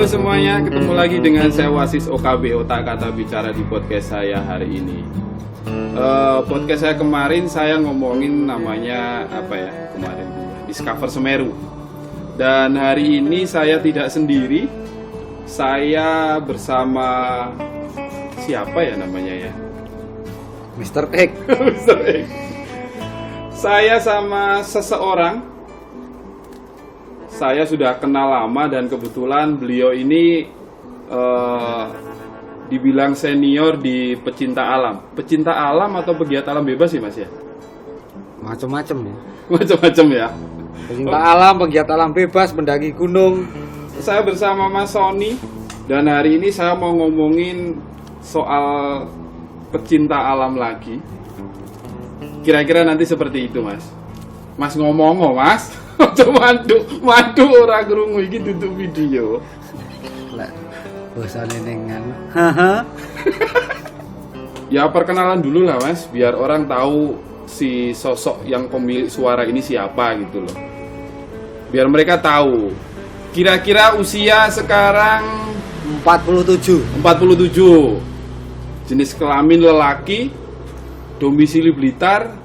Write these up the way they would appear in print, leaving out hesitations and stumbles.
semuanya, ketemu lagi dengan saya Wasis OKB, Otak Kata Bicara di podcast saya hari ini. Podcast saya kemarin saya ngomongin namanya apa ya kemarin, Discover Semeru. Dan hari ini saya tidak sendiri, saya bersama siapa ya namanya ya? Mr. X. Mr. X. Saya sama seseorang. Saya sudah kenal lama dan kebetulan beliau ini dibilang senior di pecinta alam. Pecinta alam atau pegiat alam bebas sih Mas ya? Macam-macam ya. Macam-macam ya. Pecinta alam, pegiat alam bebas, mendaki gunung. Saya bersama Mas Sony dan hari ini saya mau ngomongin soal pecinta alam lagi. Kira-kira nanti seperti itu Mas. Mas ngomong Mas. Mandu ora krungu iki tutup video. Lek bosane nengan. Ya perkenalan dulu lah Mas, biar orang tahu si sosok yang pemilik suara ini siapa gitu loh. Biar mereka tahu. Kira-kira usia sekarang 47. Jenis kelamin lelaki, domisili Blitar,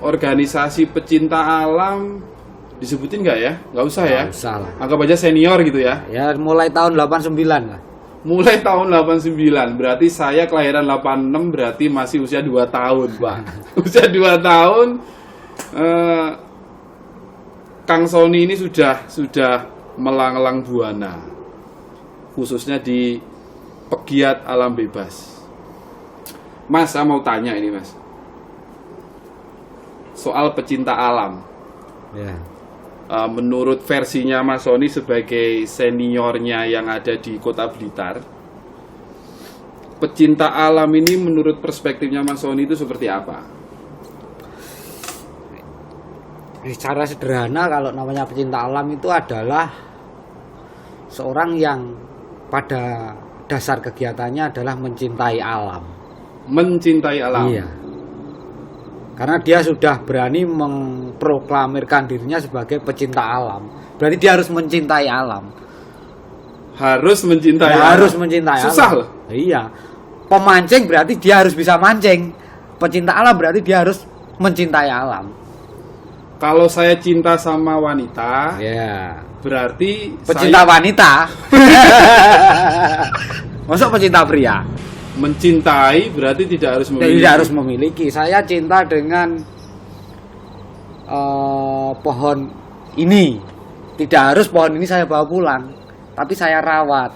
organisasi pecinta alam. Disebutin nggak ya? Nggak usah ya? Nggak usah lah. Anggap aja senior gitu ya? Ya mulai tahun 89 lah. Mulai tahun 89, berarti saya kelahiran 86, berarti masih usia 2 tahun Pak. Usia 2 tahun, Kang Sony ini sudah melanglang buana. Khususnya di pegiat alam bebas. Mas, saya mau tanya ini Mas. Soal pecinta alam. Ya. Menurut versinya Mas Sony sebagai seniornya yang ada di Kota Blitar, pecinta alam ini menurut perspektifnya Mas Sony itu seperti apa? Secara sederhana kalau namanya pecinta alam itu adalah seorang yang pada dasar kegiatannya adalah mencintai alam. Mencintai alam. Iya. Karena dia sudah berani memproklamirkan dirinya sebagai pecinta alam. Berarti dia harus mencintai alam. Harus mencintai Ya, alam. harus mencintai Susah alam. loh. Iya. Pemancing berarti dia harus bisa mancing. Pecinta alam berarti dia harus mencintai alam. Kalau saya cinta sama wanita, Ya. berarti Pecinta saya wanita. Masuk pecinta pria. mencintai berarti tidak harus memiliki. Tidak harus memiliki. Saya cinta dengan pohon ini. Tidak harus pohon ini saya bawa pulang, tapi saya rawat,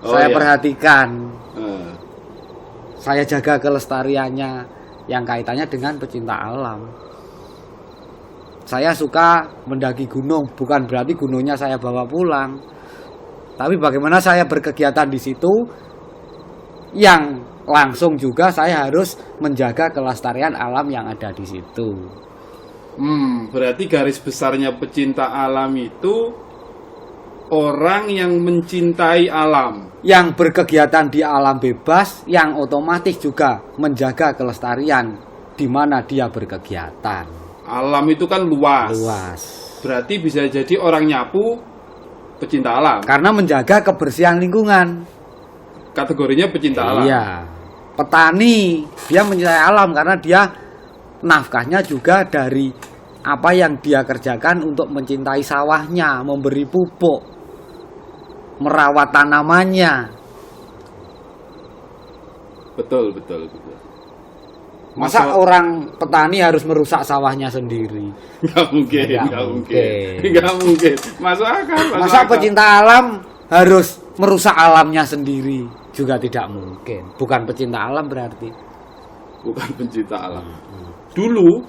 saya iya. perhatikan, Eh, saya jaga kelestariannya yang kaitannya dengan pecinta alam. Saya suka mendaki gunung, bukan berarti gunungnya saya bawa pulang, tapi bagaimana saya berkegiatan di situ. Yang langsung juga saya harus menjaga kelestarian alam yang ada di situ. berarti garis besarnya pecinta alam itu orang yang mencintai alam. Yang berkegiatan di alam bebas, yang otomatis juga menjaga kelestarian di mana dia berkegiatan. Alam itu kan luas. Luas. Berarti bisa jadi orang nyapu pecinta alam. Karena menjaga kebersihan lingkungan. Kategorinya pecinta alam. Iya. Petani dia mencintai alam karena dia nafkahnya juga dari apa yang dia kerjakan untuk mencintai sawahnya, memberi pupuk, merawat tanamannya. Betul. Masa orang petani harus merusak sawahnya sendiri? Nggak mungkin. Masuk akal. Masa pecinta alam harus merusak alamnya sendiri? Juga tidak mungkin. Bukan pecinta alam berarti. Bukan pencinta alam. Dulu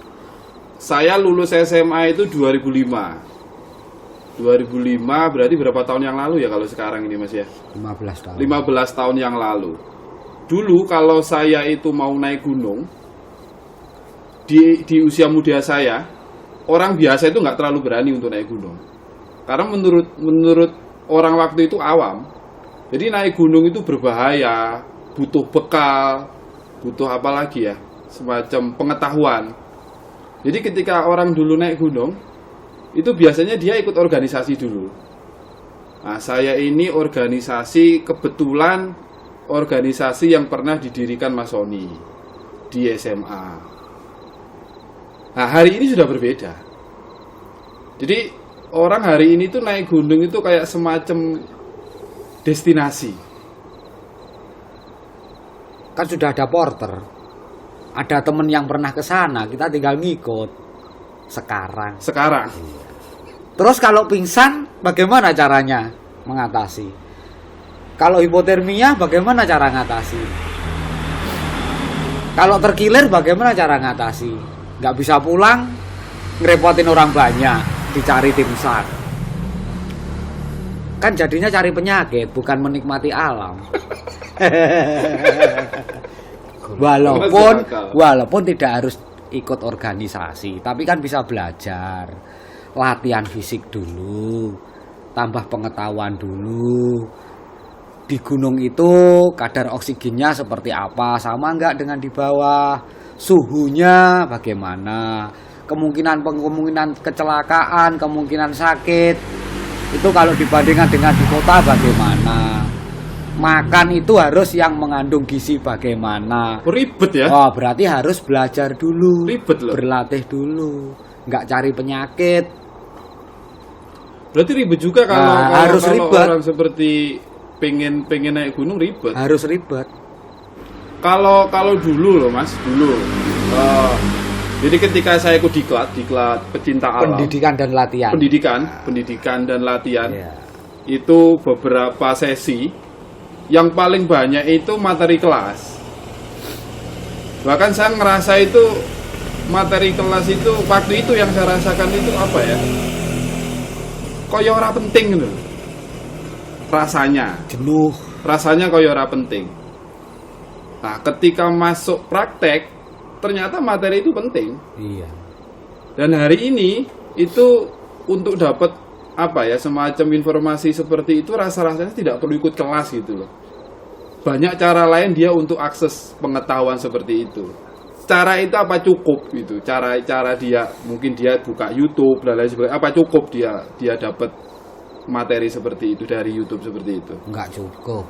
saya lulus SMA itu 2005. 2005 berarti berapa tahun yang lalu ya kalau sekarang ini Mas ya? 15 tahun. 15 tahun yang lalu. Dulu kalau saya itu mau naik gunung di usia muda saya, orang biasa itu nggak terlalu berani untuk naik gunung. Karena menurut orang waktu itu awam. Jadi naik gunung itu berbahaya, butuh bekal, butuh apa lagi ya? Semacam pengetahuan. Jadi ketika orang dulu naik gunung, itu biasanya dia ikut organisasi dulu. Nah, saya ini organisasi, kebetulan organisasi yang pernah didirikan Mas Sony di SMA. Nah, hari ini sudah berbeda. Jadi orang hari ini tuh naik gunung itu kayak semacam destinasi. Kan sudah ada porter. Ada temen yang pernah ke sana, kita tinggal ngikut. Sekarang. Terus kalau pingsan, bagaimana caranya mengatasi? Kalau hipotermia, bagaimana cara ngatasi? Kalau terkilir, bagaimana cara ngatasi? Nggak bisa pulang, ngerepotin orang banyak, dicari tim SAR. Kan jadinya cari penyakit, bukan menikmati alam. Walaupun tidak harus ikut organisasi, tapi kan bisa belajar, latihan fisik dulu, tambah pengetahuan dulu. Di gunung itu kadar oksigennya seperti apa, sama enggak dengan di bawah, suhunya bagaimana, kemungkinan kecelakaan, kemungkinan sakit itu kalau dibandingkan dengan di kota bagaimana. Makan itu harus yang mengandung gizi bagaimana. Ribet ya? Oh, berarti harus belajar dulu. Ribet loh. Berlatih dulu. Nggak cari penyakit. Berarti ribet juga kalau harus kalau ribet. Orang seperti pengen naik gunung ribet. Harus ribet. Kalau dulu loh Mas, dulu. Jadi ketika saya ikut diklat pecinta alam. Pendidikan dan latihan. Pendidikan dan latihan. Ya. Itu beberapa sesi. Yang paling banyak itu materi kelas. Bahkan saya ngerasa itu materi kelas itu waktu itu yang saya rasakan itu apa ya? Koyo ora penting gitu. Rasanya Jenuh. Rasanya koyo ora penting. Nah, ketika masuk praktek ternyata materi itu penting. Iya. Dan hari ini itu untuk dapat apa ya, semacam informasi seperti itu rasa-rasanya tidak perlu ikut kelas gitu loh. Banyak cara lain dia untuk akses pengetahuan seperti itu. Cara itu apa cukup gitu? Cara dia mungkin dia buka YouTube dan lain sebagainya. Apa cukup dia dapat materi seperti itu dari YouTube seperti itu? Enggak cukup.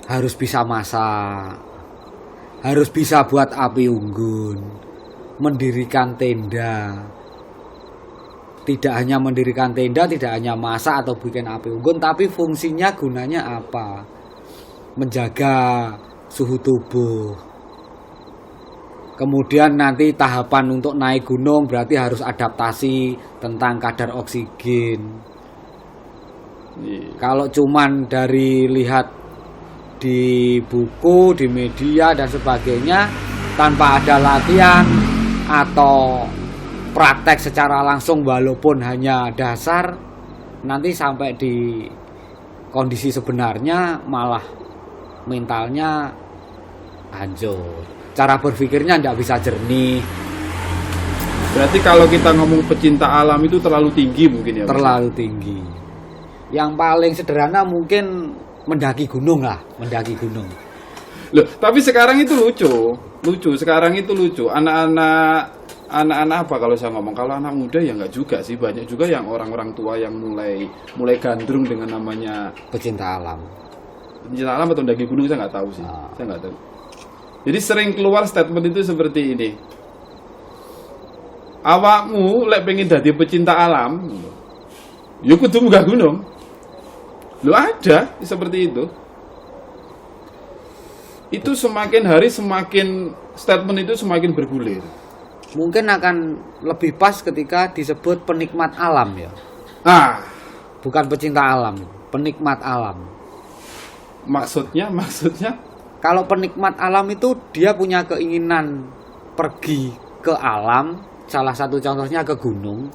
Harus bisa masak. Harus bisa buat api unggun. Mendirikan tenda. Tidak hanya mendirikan tenda, tidak hanya masak atau bikin api unggun, tapi fungsinya gunanya apa? Menjaga suhu tubuh. Kemudian nanti tahapan untuk naik gunung berarti harus adaptasi tentang kadar oksigen. Kalau cuman dari lihat di buku, di media dan sebagainya tanpa ada latihan atau praktek secara langsung walaupun hanya dasar, nanti sampai di kondisi sebenarnya malah mentalnya hancur, cara berpikirnya tidak bisa jernih. Berarti kalau kita ngomong pecinta alam itu terlalu tinggi mungkin ya? Terlalu tinggi. Yang paling sederhana mungkin mendaki gunung lah, mendaki gunung. Loh, tapi sekarang itu lucu. Sekarang itu lucu. Anak-anak apa kalau saya ngomong? Kalau anak muda ya nggak juga sih, banyak juga yang orang-orang tua yang mulai gandrung dengan namanya Pecinta alam. pecinta alam atau mendaki gunung, saya nggak tahu sih. Saya nggak tahu. Jadi sering keluar statement itu seperti ini. Awakmu lek pengen dadi pecinta alam, ya kudu munggah gunung. Lo ada seperti itu. Itu semakin hari semakin statement itu semakin bergulir. Mungkin akan lebih pas ketika disebut penikmat alam ya. Ah, Bukan pecinta alam, penikmat alam. maksudnya Kalau penikmat alam itu dia punya keinginan pergi ke alam, salah satu contohnya ke gunung.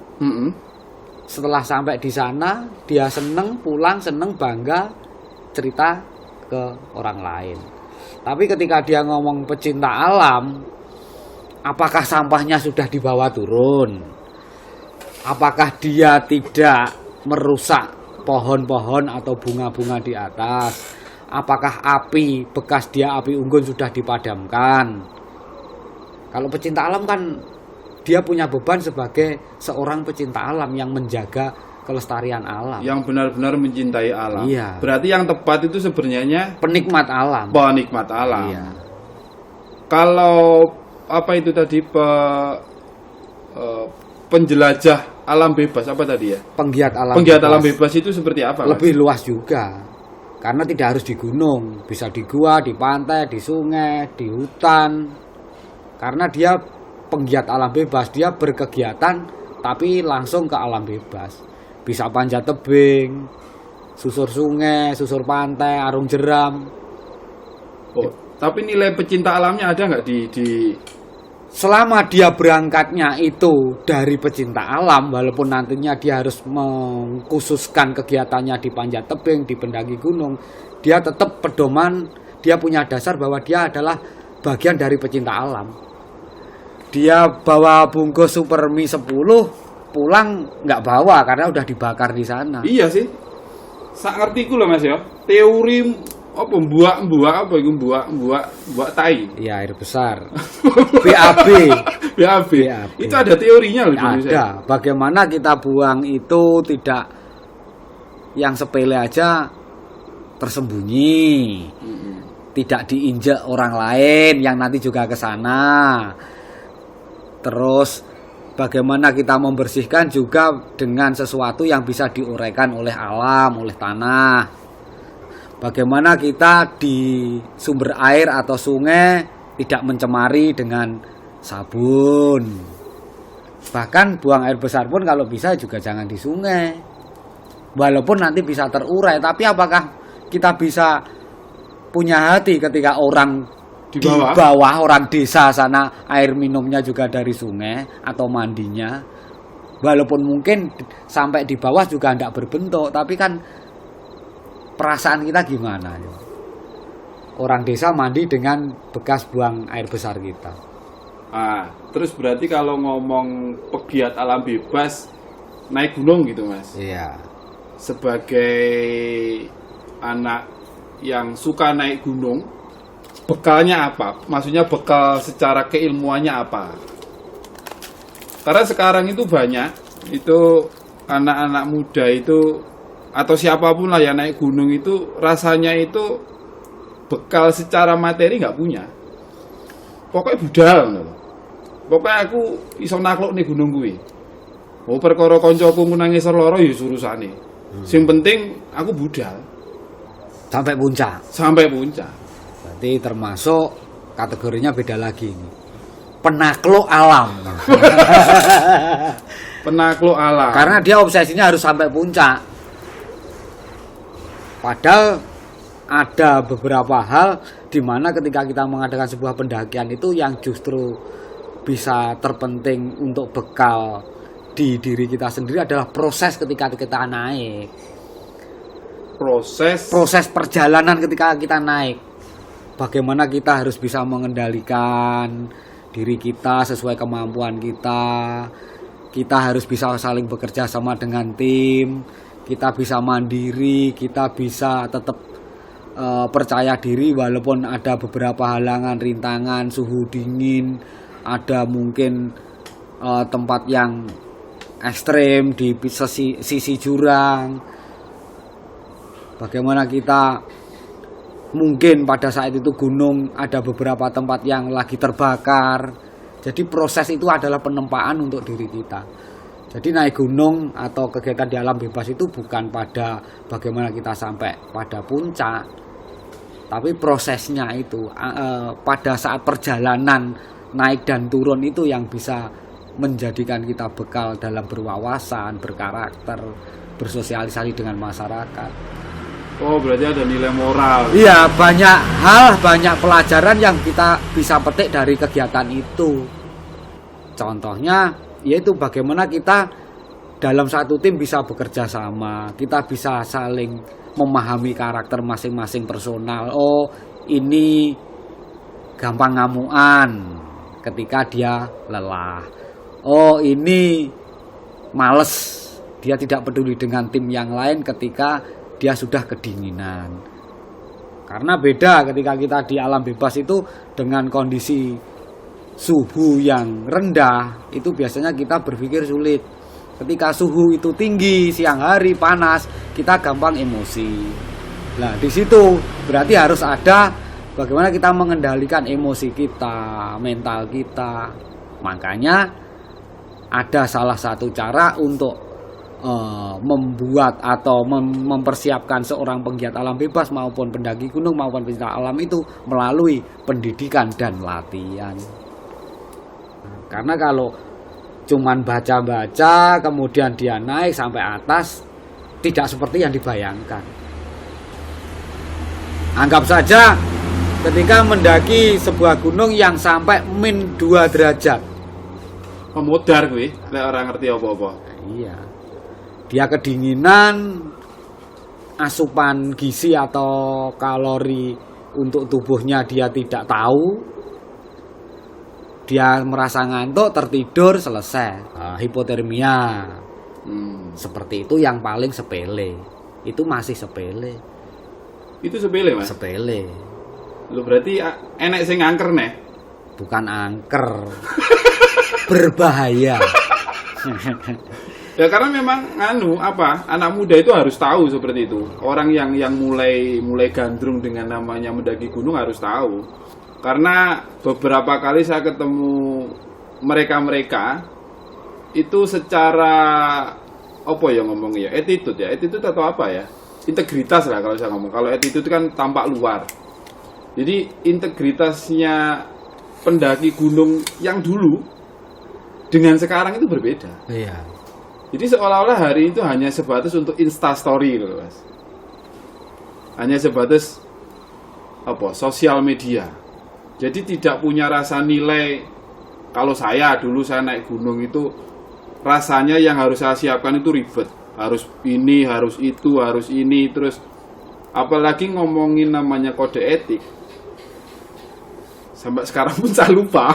Setelah sampai di sana, dia seneng pulang, seneng bangga cerita ke orang lain. Tapi ketika dia ngomong pecinta alam, apakah sampahnya sudah dibawa turun? Apakah dia tidak merusak pohon-pohon atau bunga-bunga di atas? Apakah api, bekas dia api unggun sudah dipadamkan? Kalau pecinta alam kan dia punya beban sebagai seorang pecinta alam yang menjaga kelestarian alam. Yang benar-benar mencintai alam. Iya. Berarti yang tepat itu sebenarnya Penikmat alam. penikmat alam. Iya. Kalau apa itu tadi penjelajah alam bebas apa tadi ya? Penggiat alam. Penggiat bebas. alam bebas itu seperti apa? Mas? Lebih luas juga. Karena tidak harus di gunung, bisa di gua, di pantai, di sungai, di hutan. Karena dia penggiat alam bebas, dia berkegiatan tapi langsung ke alam bebas. Bisa panjat tebing, susur sungai, susur pantai, arung jeram. Oh, tapi nilai pecinta alamnya ada nggak di Selama dia berangkatnya itu dari pecinta alam, walaupun nantinya dia harus mengkhususkan kegiatannya di panjat tebing, di pendaki gunung, dia tetap pedoman, dia punya dasar bahwa dia adalah bagian dari pecinta alam. Dia bawa bungkus super mie 10, pulang nggak bawa karena udah dibakar di sana. Iya sih. Sak ngertiku loh Mas ya. Teori apa buak apa itu buak tai. Iya, air besar. BAB. BAB. Itu ada teorinya loh dulu saya. Ada. Bagaimana kita buang itu tidak yang sepele aja tersembunyi. Tidak diinjak orang lain yang nanti juga ke sana. Terus bagaimana kita membersihkan juga dengan sesuatu yang bisa diuraikan oleh alam, oleh tanah. Bagaimana kita di sumber air atau sungai tidak mencemari dengan sabun. Bahkan buang air besar pun kalau bisa juga jangan di sungai. Walaupun nanti bisa terurai, tapi apakah kita bisa punya hati ketika orang di bawah orang desa sana air minumnya juga dari sungai atau mandinya, walaupun mungkin sampai di bawah juga tidak berbentuk, tapi kan perasaan kita gimana? Orang desa mandi dengan bekas buang air besar kita. Terus berarti kalau ngomong pegiat alam bebas naik gunung gitu Mas? Iya. Sebagai anak yang suka naik gunung, bekalnya apa? Maksudnya bekal secara keilmuannya apa? Karena sekarang itu banyak, itu anak-anak muda itu atau siapapun lah yang naik gunung itu rasanya itu bekal secara materi nggak punya. Pokoknya budal loh. Pokoknya aku iso nakluk nih gunung kuwi. Oh perkara kancaku nangis loro ya urusane. Sing penting aku budal Sampai puncak. sampai puncak. Berarti termasuk kategorinya beda lagi ini. Penakluk alam. Penakluk alam. Karena dia obsesinya harus sampai puncak. Padahal ada beberapa hal di mana ketika kita mengadakan sebuah pendakian itu yang justru bisa terpenting untuk bekal di diri kita sendiri adalah proses ketika kita naik. Proses perjalanan ketika kita naik. Bagaimana kita harus bisa mengendalikan diri kita sesuai kemampuan kita. Kita harus bisa saling bekerja sama dengan tim. Kita bisa mandiri, kita bisa tetap percaya diri walaupun ada beberapa halangan, rintangan, suhu dingin, ada mungkin tempat yang ekstrem di sisi jurang. Bagaimana kita mungkin pada saat itu gunung ada beberapa tempat yang lagi terbakar. Jadi proses itu adalah penempaan untuk diri kita. Jadi naik gunung atau kegiatan di alam bebas itu bukan pada bagaimana kita sampai pada puncak, tapi prosesnya itu pada saat perjalanan naik dan turun itu yang bisa menjadikan kita bekal dalam berwawasan, berkarakter, bersosialisasi dengan masyarakat. Oh berarti ada nilai moral. Iya, banyak hal, banyak pelajaran yang kita bisa petik dari kegiatan itu. Contohnya yaitu bagaimana kita dalam satu tim bisa bekerja sama, kita bisa saling memahami karakter masing-masing personal. Oh, ini gampang ngamuan ketika dia lelah. Oh, ini males, dia tidak peduli dengan tim yang lain ketika dia sudah kedinginan. Karena beda ketika kita di alam bebas itu dengan kondisi suhu yang rendah, itu biasanya kita berpikir sulit. Ketika suhu itu tinggi, siang hari panas, kita gampang emosi. Nah, di situ berarti harus ada bagaimana kita mengendalikan emosi kita, mental kita. Makanya ada salah satu cara untuk membuat atau mempersiapkan seorang penggiat alam bebas maupun pendaki gunung maupun pecinta alam itu melalui pendidikan dan latihan. Karena kalau cuman baca-baca kemudian dia naik sampai atas, tidak seperti yang dibayangkan. Anggap saja ketika mendaki sebuah gunung yang sampai -2 derajat. Pemudar gue, lek orang ngerti apa-apa. Iya. Dia kedinginan, asupan gizi atau kalori untuk tubuhnya dia tidak tahu. Dia merasa ngantuk, tertidur, selesai. Hipotermia. Seperti itu yang paling sepele. Itu masih sepele. Itu sepele, Mas? Sepele. Lu berarti enek sing angker nih? Bukan angker. Berbahaya. Ya karena memang anak muda itu harus tahu seperti itu. Orang yang mulai gandrung dengan namanya mendaki gunung harus tahu. Karena beberapa kali saya ketemu mereka itu secara apa ya ngomongnya, attitude atau apa ya, integritas lah kalau saya ngomong. Kalau attitude kan tampak luar. Jadi integritasnya pendaki gunung yang dulu dengan sekarang itu berbeda. Iya. Jadi seolah-olah hari itu hanya sebatas untuk instastory loh, Mas. Hanya sebatas sosial media. Jadi tidak punya rasa nilai. Kalau dulu saya naik gunung itu rasanya yang harus saya siapkan itu ribet. Harus ini, harus itu, harus ini. Terus apalagi ngomongin namanya kode etik. Sampai sekarang pun saya lupa.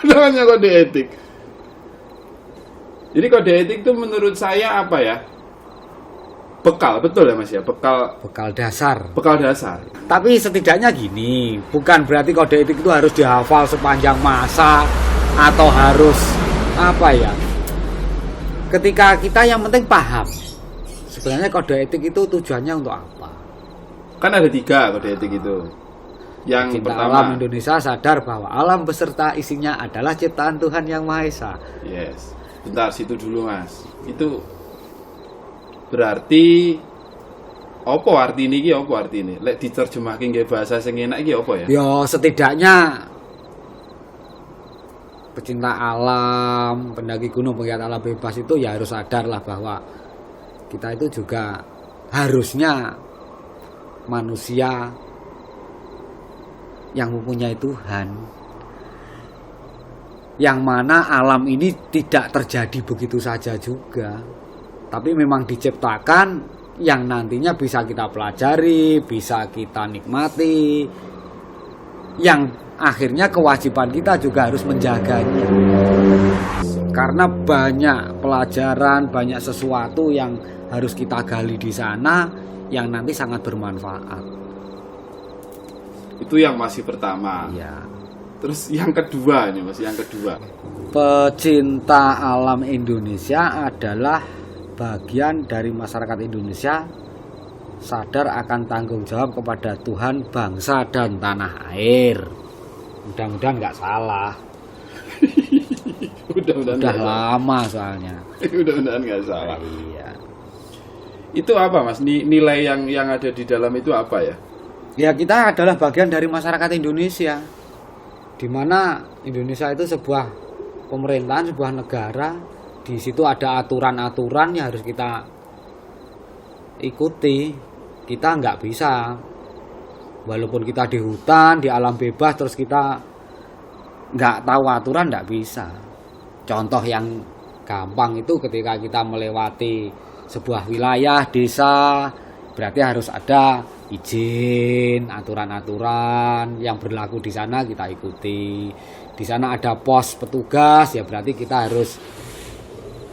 Namanya kode etik. Jadi kode etik itu menurut saya apa ya? Bekal, betul ya Mas ya? Bekal dasar. Bekal dasar. Tapi setidaknya gini, bukan berarti kode etik itu harus dihafal sepanjang masa atau harus apa ya? Ketika kita yang penting paham. Sebenarnya kode etik itu tujuannya untuk apa? Kan ada 3 kode etik itu. Yang Cinta pertama, alam Indonesia sadar bahwa alam beserta isinya adalah ciptaan Tuhan Yang Maha Esa. yes. Bentar, situ dulu Mas. Itu berarti apa arti ini? Apa arti ini? Lek diterjemahke nggih bahasa sing enak iki apa ya? Ya setidaknya pecinta alam, pendaki gunung, penggiat alam bebas itu ya harus sadar lah bahwa kita itu juga harusnya manusia yang mempunyai Tuhan, yang mana alam ini tidak terjadi begitu saja juga, tapi memang diciptakan yang nantinya bisa kita pelajari, bisa kita nikmati, yang akhirnya kewajiban kita juga harus menjaganya. Karena banyak pelajaran, banyak sesuatu yang harus kita gali di sana yang nanti sangat bermanfaat. Itu yang masih pertama. Ya. Terus yang kedua nih Mas, yang kedua. Pecinta alam Indonesia adalah bagian dari masyarakat Indonesia sadar akan tanggung jawab kepada Tuhan, bangsa dan tanah air. Mudah-mudahan nggak salah. Udah lama soalnya. Mudah-mudahan nggak salah. Iya. Itu apa Mas? Nilai yang ada di dalam itu apa ya? Ya kita adalah bagian dari masyarakat Indonesia, di mana Indonesia itu sebuah pemerintahan, sebuah negara. Di situ ada aturan-aturan yang harus kita ikuti. Kita nggak bisa, walaupun kita di hutan, di alam bebas, terus kita nggak tahu aturan, nggak bisa. Contoh yang gampang itu ketika kita melewati sebuah wilayah, desa, berarti harus ada izin, aturan-aturan yang berlaku di sana kita ikuti. Di sana ada pos petugas, ya berarti kita harus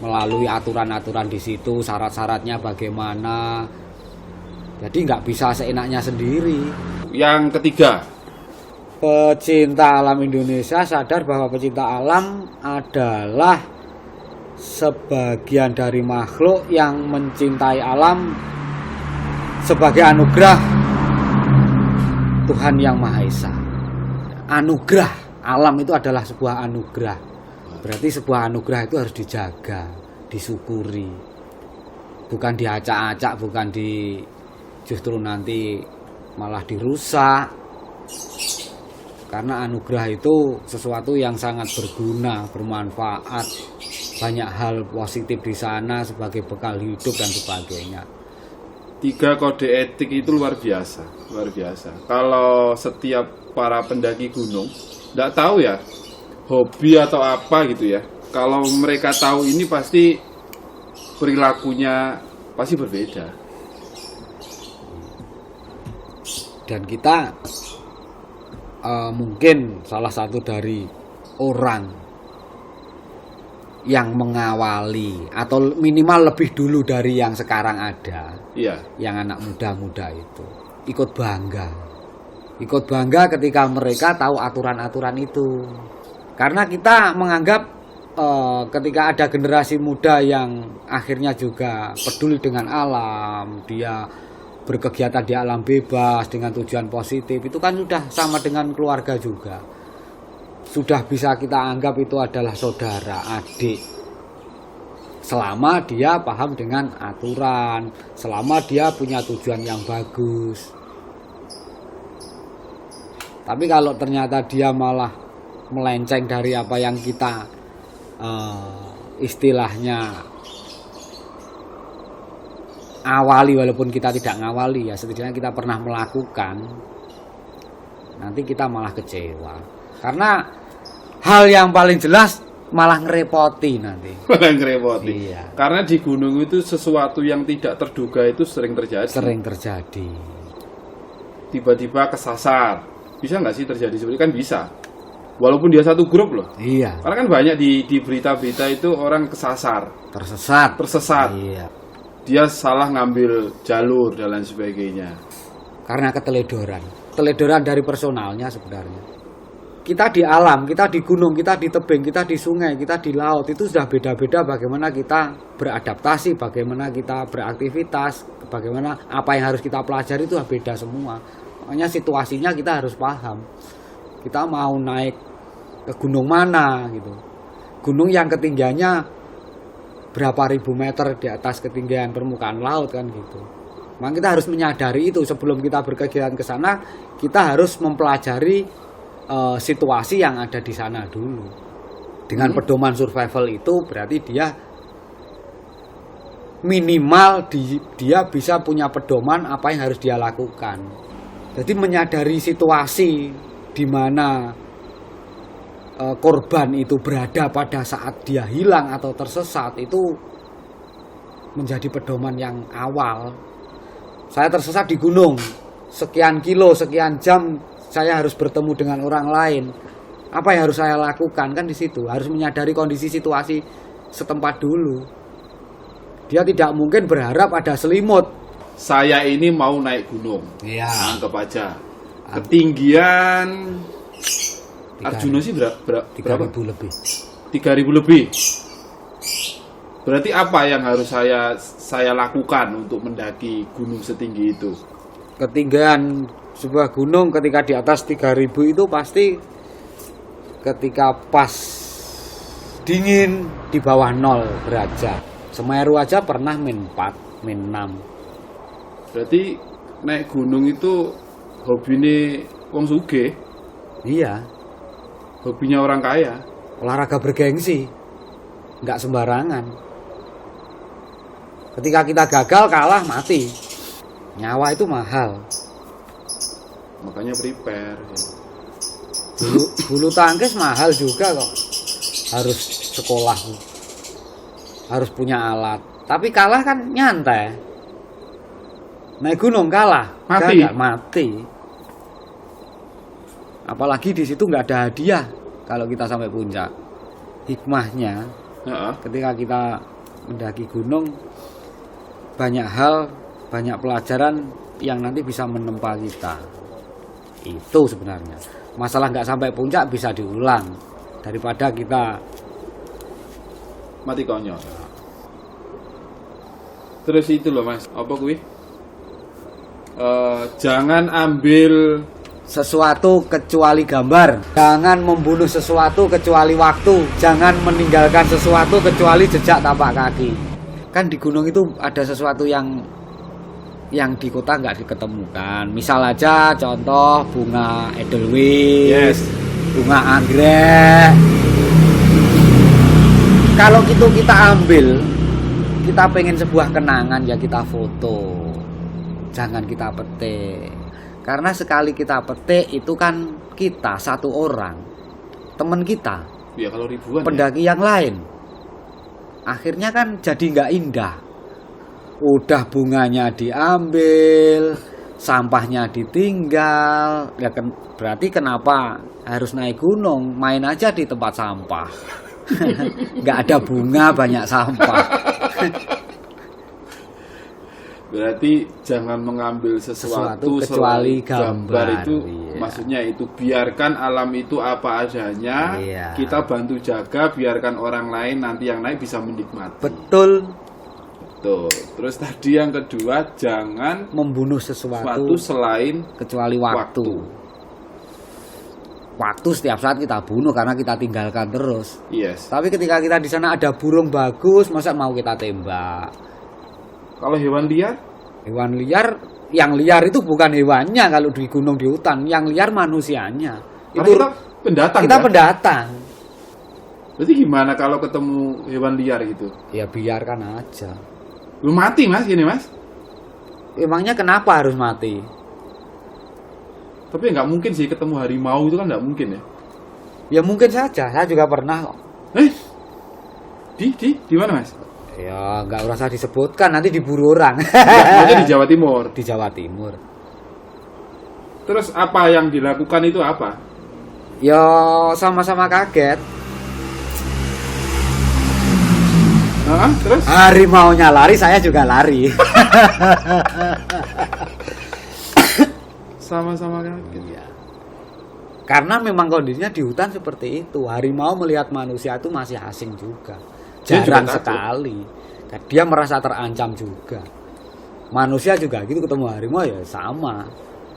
melalui aturan-aturan di situ, syarat-syaratnya bagaimana. Jadi nggak bisa seenaknya sendiri. Yang ketiga, pecinta alam Indonesia sadar bahwa pecinta alam adalah sebagian dari makhluk yang mencintai alam sebagai anugerah Tuhan Yang Maha Esa. Anugerah alam itu adalah sebuah anugerah. Berarti sebuah anugerah itu harus dijaga, disyukuri. Bukan diacak-acak, bukan justru nanti malah dirusak. Karena anugerah itu sesuatu yang sangat berguna, bermanfaat. Banyak hal positif di sana sebagai bekal hidup dan sebagainya. 3 kode etik itu luar biasa, luar biasa. Kalau setiap para pendaki gunung nggak tahu ya hobi atau apa gitu ya, kalau mereka tahu ini pasti perilakunya pasti berbeda. Dan kita mungkin salah satu dari orang yang mengawali atau minimal lebih dulu dari yang sekarang ada. Iya. Yang anak muda-muda itu ikut bangga ketika mereka tahu aturan-aturan itu. Karena kita menganggap ketika ada generasi muda yang akhirnya juga peduli dengan alam, dia berkegiatan di alam bebas dengan tujuan positif, itu kan sudah sama dengan keluarga juga. Sudah bisa kita anggap itu adalah saudara, adik. Selama dia paham dengan aturan, selama dia punya tujuan yang bagus. Tapi kalau ternyata dia malah melenceng dari apa yang kita istilahnya awali, walaupun kita tidak ngawali ya, setidaknya kita pernah melakukan, nanti kita malah kecewa. Karena hal yang paling jelas malah ngerepoti nanti. Malah ngerepoti. Iya. Karena di gunung itu sesuatu yang tidak terduga itu sering terjadi. Sering terjadi. Tiba-tiba kesasar. Bisa nggak sih terjadi seperti itu? Kan bisa. Walaupun dia satu grup loh. Iya. Karena kan banyak di berita-berita itu orang kesasar. Tersesat. Iya. Dia salah ngambil jalur dan lain sebagainya. Karena keteledoran dari personalnya sebenarnya. Kita di alam, kita di gunung, kita di tebing, kita di sungai, kita di laut, itu sudah beda-beda bagaimana kita beradaptasi, bagaimana kita beraktivitas, bagaimana apa yang harus kita pelajari itu beda semua. Makanya situasinya kita harus paham. Kita mau naik ke gunung mana gitu. Gunung yang ketinggiannya berapa ribu meter di atas ketinggian permukaan laut kan gitu. Maka kita harus menyadari itu sebelum kita berkegiatan ke sana, kita harus mempelajari situasi yang ada di sana dulu. Dengan pedoman survival itu berarti dia minimal dia bisa punya pedoman apa yang harus dia lakukan. Jadi menyadari situasi di mana korban itu berada pada saat dia hilang atau tersesat itu menjadi pedoman yang awal. Saya tersesat di gunung, sekian kilo, sekian jam saya harus bertemu dengan orang lain. Apa yang harus saya lakukan? Kan di situ harus menyadari kondisi situasi setempat dulu. Dia tidak mungkin berharap ada selimut. Saya ini mau naik gunung. Iya. Anggap aja. Ketinggian Arjuna sih berapa? 3.000 lebih. 3.000 lebih. Berarti apa yang harus saya lakukan untuk mendaki gunung setinggi itu? Ketinggian sebuah gunung ketika di atas 3.000 itu pasti ketika pas dingin di bawah 0 derajat. Semeru aja pernah -4, -6. Berarti naik gunung itu hobine wong sugih. Iya. Hobinya orang kaya. Olahraga bergengsi. Enggak sembarangan. Ketika kita gagal, kalah, mati. Nyawa itu mahal. Makanya prepare. Bulu tangkis mahal juga kok. Harus sekolah, harus punya alat. Tapi kalah kan nyantai. Naik gunung kalah, mati. Gagal, mati. Apalagi di situ nggak ada hadiah kalau kita sampai puncak. Hikmahnya, ketika kita mendaki gunung, banyak hal, banyak pelajaran yang nanti bisa menempa kita. Itu sebenarnya masalah nggak sampai puncak bisa diulang daripada kita Mati konyol. Terus itu loh Mas, apa kuwi? Jangan ambil sesuatu kecuali gambar. Jangan membunuh sesuatu kecuali waktu. Jangan meninggalkan sesuatu kecuali jejak tapak kaki. Kan di gunung itu ada sesuatu yang di kota nggak diketemukan. Misal aja contoh bunga edelweiss, yes, bunga anggrek. Kalau itu kita ambil, kita pengen sebuah kenangan ya kita foto. Jangan kita petik. Karena sekali kita petik itu kan kita satu orang, teman kita, ya kalau ribuan pendaki yang lain. Akhirnya kan jadi nggak indah. Udah bunganya diambil, sampahnya ditinggal. Ya berarti kenapa harus naik gunung? Main aja di tempat sampah. Nggak ada bunga, banyak sampah. Berarti jangan mengambil sesuatu kecuali selain gambar itu, iya. Maksudnya itu biarkan alam itu apa adanya, iya. Kita bantu jaga, biarkan orang lain nanti yang naik bisa menikmati. Betul. Betul. Terus tadi yang kedua, jangan membunuh sesuatu selain kecuali waktu. Waktu setiap saat kita bunuh karena kita tinggalkan terus. Yes. Tapi ketika kita di sana ada burung bagus, masa mau kita tembak? Kalau hewan liar? Hewan liar, yang liar itu bukan hewannya kalau di gunung di hutan, yang liar manusianya. Karena Itu kita pendatang. kita kan? pendatang. Berarti gimana kalau ketemu hewan liar gitu? Ya biarkan aja. Lu mati Mas, gini Mas. Emangnya kenapa harus mati? Tapi nggak mungkin sih ketemu harimau itu kan nggak mungkin ya. Ya mungkin saja, saya juga pernah kok. Di mana Mas? Ya nggak usah disebutkan, nanti diburu orang. Maksudnya di Jawa Timur. Di Jawa Timur. Terus apa yang dilakukan itu apa? Ya sama-sama kaget. Terus? Harimaunya lari, saya juga lari. Sama-sama kaget. Iya. Karena memang kondisinya di hutan seperti itu. Harimau melihat manusia itu masih asing juga. Dia Jarang juga sekali. Dia merasa terancam juga. Manusia juga gitu, ketemu harimau ya sama.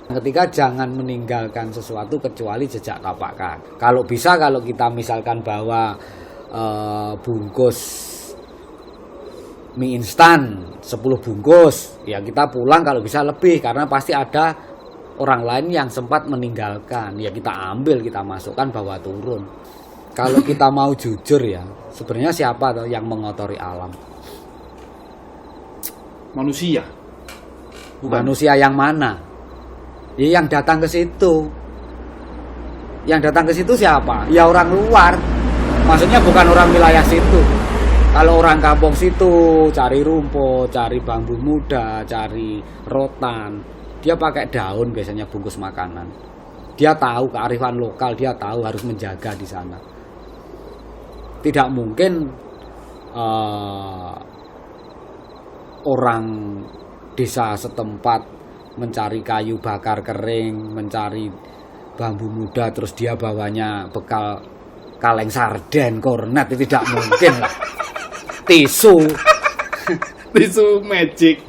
Ketika jangan meninggalkan sesuatu kecuali jejak tapak kaki. Kalau bisa, kalau kita misalkan bawa bungkus mie instan 10 bungkus, ya kita pulang kalau bisa lebih, karena pasti ada orang lain yang sempat meninggalkan. Ya kita ambil, kita masukkan, bawa turun. Kalau kita mau jujur ya, sebenarnya siapa tuh yang mengotori alam? Manusia. Bukan. Manusia yang mana? Ya yang datang ke situ. Yang datang ke situ siapa? Ya orang luar. Maksudnya bukan orang wilayah situ. Kalau orang kampung situ cari rumput, cari bambu muda, cari rotan, dia pakai daun biasanya bungkus makanan. Dia tahu kearifan lokal, dia tahu harus menjaga di sana. Tidak mungkin orang desa setempat mencari kayu bakar kering, mencari bambu muda, terus dia bawanya bekal kaleng sarden, kornet, itu tidak mungkin lah. Tisu magic.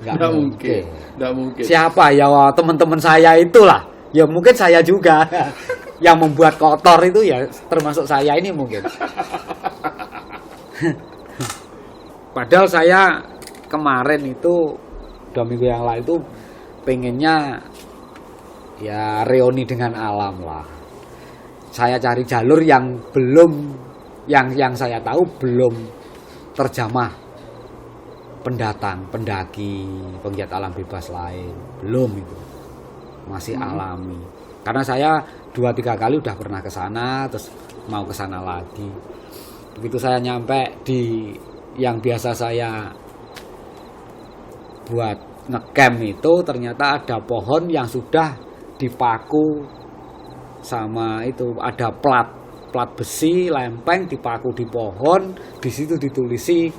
nggak mungkin. Nggak mungkin. Siapa ya? Wah, teman-teman saya itulah. Ya mungkin saya juga yang membuat kotor itu ya termasuk saya ini mungkin. Padahal saya kemarin itu 2 minggu yang lalu itu pengennya ya reuni dengan alam lah. Saya cari jalur yang belum yang saya tahu belum terjamah pendatang, pendaki, penggiat alam bebas lain. Belum itu. Masih alami. Karena saya 2-3 kali udah pernah ke sana, terus mau ke sana lagi. Begitu saya nyampe di yang biasa saya buat ngecamp itu, ternyata ada pohon yang sudah dipaku sama itu, ada plat besi lempeng dipaku di pohon, di situ ditulisi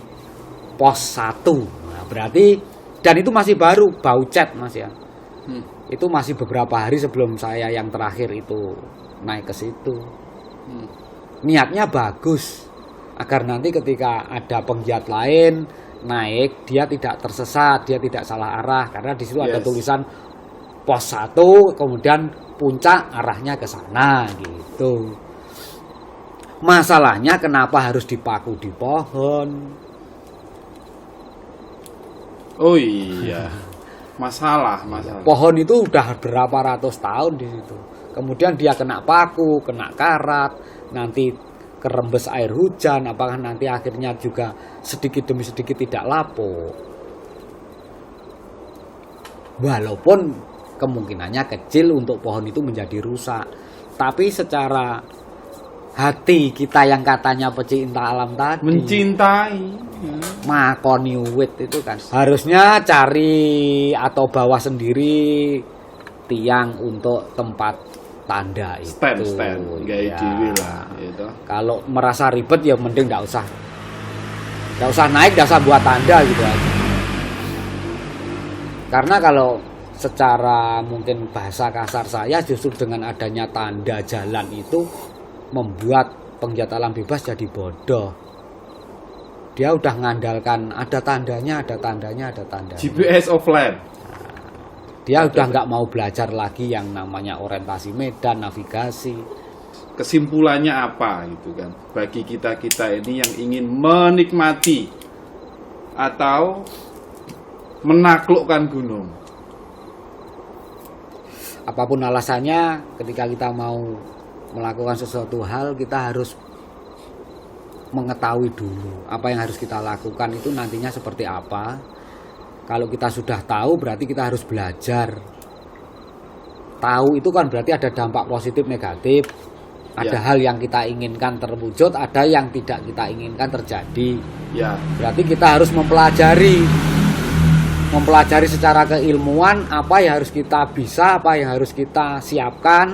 pos 1. Nah, berarti dan itu masih baru, bau cat Mas ya. Itu masih beberapa hari sebelum saya yang terakhir itu naik ke situ. Niatnya bagus. agar nanti ketika ada penggiat lain naik, dia tidak tersesat, dia tidak salah arah, karena di situ ada tulisan pos 1, kemudian puncak arahnya ke sana gitu. Masalahnya kenapa harus dipaku di pohon? Oh iya, masalah. Pohon itu udah berapa ratus tahun di situ. Kemudian dia kena paku, kena karat, nanti kerembes air hujan, apakah nanti akhirnya juga sedikit demi sedikit tidak lapuk. Walaupun kemungkinannya kecil untuk pohon itu menjadi rusak, tapi secara hati kita yang katanya pecinta alam tadi, mencintai makoni wit itu kan harusnya cari atau bawa sendiri tiang untuk tempat tanda itu. Stand kayak dewi lah gitu. Kalau merasa ribet ya mending nggak usah naik, nggak usah buat tanda gitu aja. Karena kalau secara mungkin bahasa kasar saya, justru dengan adanya tanda jalan itu membuat penggiat alam bebas jadi bodoh. Dia udah ngandalkan ada tandanya. GPS offline. Dia udah nggak mau belajar lagi yang namanya orientasi medan, navigasi. Kesimpulannya apa gitu kan? Bagi kita ini yang ingin menikmati atau menaklukkan gunung. Apapun alasannya, ketika kita mau melakukan sesuatu hal, kita harus mengetahui dulu apa yang harus kita lakukan itu nantinya seperti apa. Kalau kita sudah tahu, berarti kita harus belajar. Tahu itu kan berarti ada dampak positif negatif. Ada hal yang kita inginkan terwujud, ada yang tidak kita inginkan terjadi. Ya. Berarti kita harus mempelajari secara keilmuan apa yang harus kita bisa, apa yang harus kita siapkan,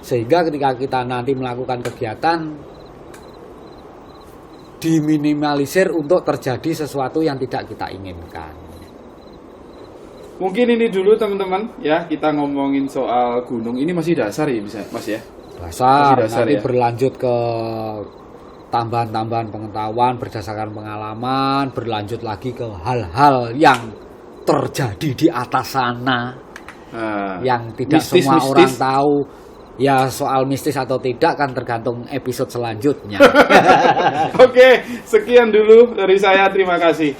sehingga ketika kita nanti melakukan kegiatan diminimalisir untuk terjadi sesuatu yang tidak kita inginkan. Mungkin ini dulu teman-teman ya, kita ngomongin soal gunung. Ini masih dasar ya bisa Mas ya? Dasar nanti ya? Berlanjut ke tambahan-tambahan pengetahuan berdasarkan pengalaman, berlanjut lagi ke hal-hal yang terjadi di atas sana, yang tidak semua orang tahu. Ya soal mistis atau tidak kan tergantung episode selanjutnya. Oke, sekian dulu dari saya. Terima kasih.